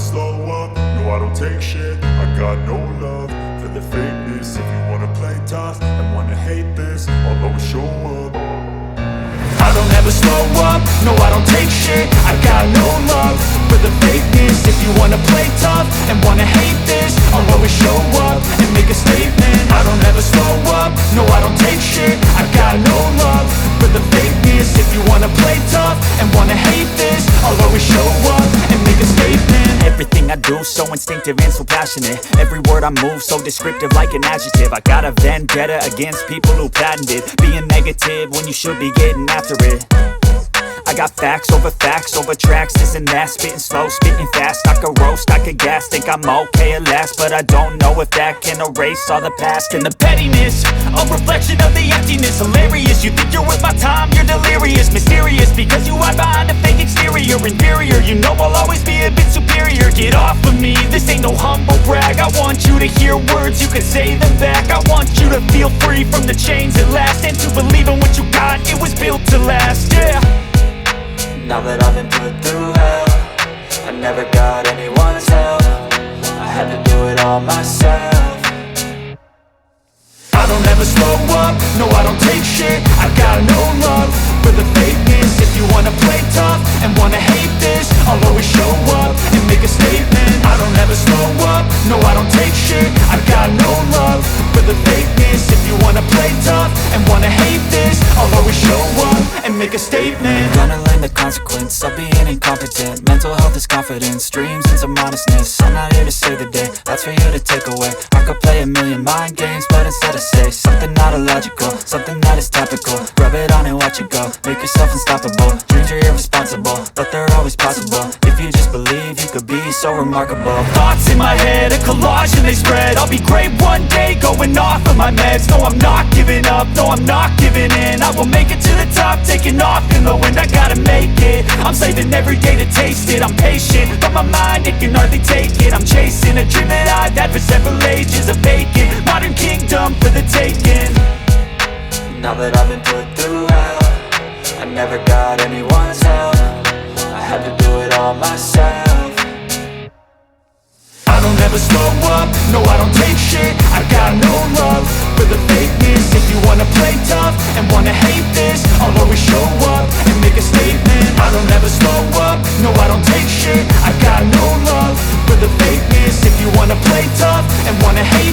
slow up, no I don't take shit. I got no love for the fakeness. If you wanna play tough and wanna hate this, I'll always show up. I don't ever slow up, no I don't take shit. I got no love for the fakeness. If you wanna play tough and wanna hate this, I'll always show up and make a statement. I don't ever slow up, no I don't take shit. I got no love for the fakeness. If you wanna play tough and wanna hate this, I'll always show up and make a statement. Everything I do so instinctive and so passionate. Every word I move so descriptive like an adjective. I got a vendetta against people who patented being negative when you should be getting after it. I got facts over tracks, this and that. Spitting slow, spitting fast, I could roast, I could gas. Think I'm okay at last, but I don't know if that can erase all the past. And the pettiness, a reflection of the emptiness. Hilarious, you think you're worth my time, you're delirious. Mysterious, because you hide behind a fake exterior. Inferior, you know I'll always be a bit superior. Get off of me, this ain't no humble brag. I want you to hear words, you can say them back. I want you to feel free from the chains at last, and to believe in what you got, it was built to last, yeah. Now that I've been put through hell, I never got anyone's help. I had to do it all myself. I don't ever slow up, no I don't take shit. I got no love for the fakeness. If you wanna play tough and wanna hate this, I'll always show up and make a statement. I don't ever slow up, no I don't take shit. I got no love for the fakeness. If you wanna play tough and wanna hate this, I'll always show up and make a statement. Gonna learn the consequence of being incompetent. Mental health is confidence, dreams and some honestness. I'm not here to save the day, that's for you to take away. I could play a million mind games, but instead I say something not illogical, something that is topical. Rub it on and watch it go, make yourself unstoppable. Dreams are irresponsible, but they're always possible. If you just believe, you could be so remarkable. Thoughts in my head, a collage and they spread. I'll be great one day, going off of my meds. No, I'm not giving up, no, I'm not giving in. I will make it to the top, taking off in the wind. I gotta make it, I'm saving every day to taste it. I'm patient, but my mind, it can hardly take it. I'm chasing a dream that I've had for several ages. A vacant, modern kingdom for the taking. Now that I've been put through hell, I never got anyone's help. I had to do it all myself. I don't ever slow up, no I don't take shit. I got no love for the fakeness. If you wanna play tough and wanna hate this, I'll always show up and make a statement. I don't ever slow up, no I don't take shit. I got no love for the fakeness. If you wanna play tough and wanna hate